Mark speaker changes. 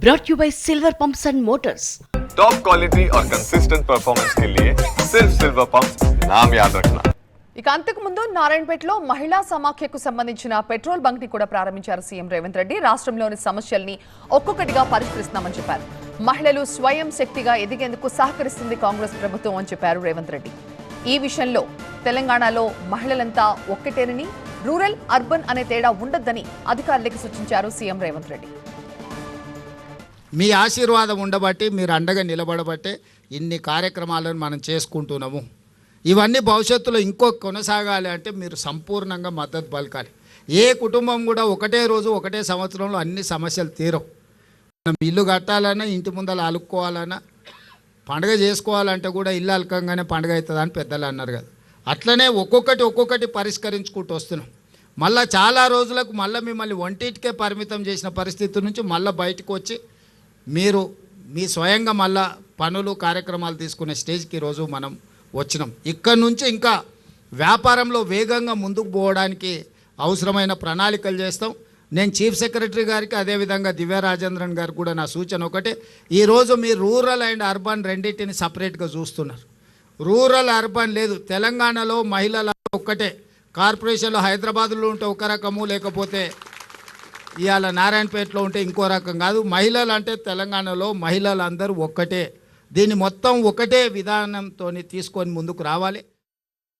Speaker 1: brought you by Silver Pumps and Motors.
Speaker 2: Top quality और consistent performance के लिए सिर्फ सिल्वर पंप्स नाम याद रखना।
Speaker 3: ఇక అంతకు ముందు నారాయణపేటలో మహిళా సమాఖ్యకు సంబంధించిన పెట్రోల్ బంక్ ని కూడా ప్రారంభించారు సీఎం రేవంత్ రెడ్డి. రాష్ట్రంలోని సమస్యల్ని ఒక్కొక్కటిగా పరిష్కరిస్తున్నామని చెప్పారు. మహిళలు స్వయం శక్తిగా ఎదిగేందుకు సహకరిస్తుంది కాంగ్రెస్ ప్రభుత్వం అని చెప్పారు రేవంత్ రెడ్డి. ఈ విషయంలో తెలంగాణలో మహిళలంతా ఒక్కటేనని, రూరల్ అర్బన్ అనే తేడా ఉండొద్దని అధికారులకు సూచించారు సీఎం రేవంత్ రెడ్డి.
Speaker 4: మీ ఆశీర్వాదం ఉండబట్టి, మీరు అండగా నిలబడబట్టే ఇన్ని కార్యక్రమాలను మనం చేసుకుంటున్నాము. ఇవన్నీ భవిష్యత్తులో ఇంకో కొనసాగాలి అంటే మీరు సంపూర్ణంగా మద్దతు పలకాలి. ఏ కుటుంబం కూడా ఒకటే రోజు ఒకటే సంవత్సరంలో అన్ని సమస్యలు తీరవు. మనం ఇల్లు కట్టాలన్నా, ఇంటి ముందర అలుక్కోవాలన్నా, పండుగ చేసుకోవాలంటే కూడా ఇల్లు అలకంగానే పండుగ అవుతుందని పెద్దలు అన్నారు కదా. అట్లనే ఒక్కొక్కటి పరిష్కరించుకుంటూ వస్తున్నాం. మళ్ళీ చాలా రోజులకు మళ్ళీ మిమ్మల్ని ఒంటింటికే పరిమితం చేసిన పరిస్థితి నుంచి మళ్ళీ బయటకు వచ్చి మీరు మీ స్వయంగా మళ్ళా పనులు కార్యక్రమాలు తీసుకునే స్టేజ్కి ఈరోజు మనం వచ్చినాం. ఇక్కడ నుంచి ఇంకా వ్యాపారంలో వేగంగా ముందుకు పోవడానికి అవసరమైన ప్రణాళికలు చేస్తాం. నేను చీఫ్ సెక్రటరీ గారికి, అదేవిధంగా దివ్య రాజేంద్రన్ గారికి కూడా నా సూచన ఒకటే, ఈరోజు మీరు రూరల్ అండ్ అర్బన్ రెండింటిని సపరేట్గా చూస్తున్నారు. రూరల్ అర్బన్ లేదు. తెలంగాణలో మహిళల ఒక్కటే. కార్పొరేషన్లో హైదరాబాద్లో ఉంటే ఒక రకము, లేకపోతే ఇవాళ నారాయణపేటలో ఉంటే ఇంకో రకం కాదు. మహిళలు అంటే తెలంగాణలో మహిళలు అందరూ ఒక్కటే. దీన్ని మొత్తం ఒకటే విధానంతో తీసుకొని ముందుకు రావాలి.